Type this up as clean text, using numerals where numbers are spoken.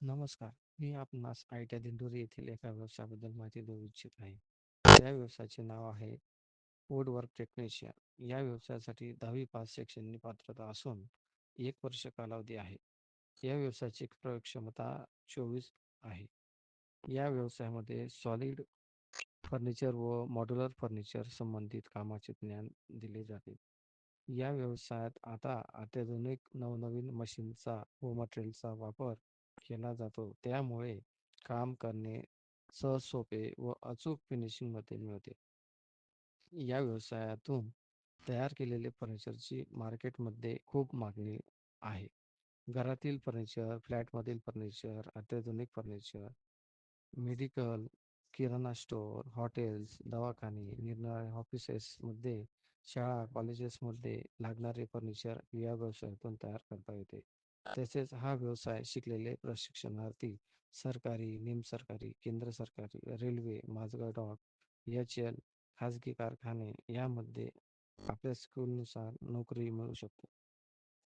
नमस्कार. मी आपणास आयट्या दिंडोरी येथील एका व्यवसायाबद्दल माहिती देऊ इच्छित आहे. त्या व्यवसायाचे नाव आहे वूड वर्क टेक्निशियन. या व्यवसायासाठी 10वी पास शैक्षणिक पात्रता असून 1 वर्ष कालावधी आहे. या व्यवसायाची प्रयोगक्षमता 24 आहे. या व्यवसायामध्ये सॉलिड फर्निचर व मॉड्युलर फर्निचर संबंधित कामाचे ज्ञान दिले जाते. या व्यवसायात आता अत्याधुनिक नवनवीन मशीनचा व मटेरियलचा वापर केला जातो. त्यामुळे काम करणे सहज सोपे व अचूक फिनिशिंगमध्ये मिळते. या व्यवसायातून तयार केलेले फर्निचरची मार्केटमध्ये खूप मागणी आहे. घरातील फर्निचर, फ्लॅटमधील फर्निचर, अत्याधुनिक फर्निचर, मेडिकल, किराणा स्टोअर, हॉटेल्स, दवाखाने, निरनिराळ्या ऑफिसेसमध्ये, शाळा, कॉलेजेसमध्ये लागणारे फर्निचर या व्यवसायातून तयार करता येते. तसेच हा व्यवसाय शिकलेले प्रशिक्षणार्थी सरकारी, निमसरकारी, केंद्र सरकारी, रेल्वे, माझगाव डॉक, एच.एल, खाजगी कारखाने यामध्ये आपल्या स्किलनुसार नोकरी मिळू शकते.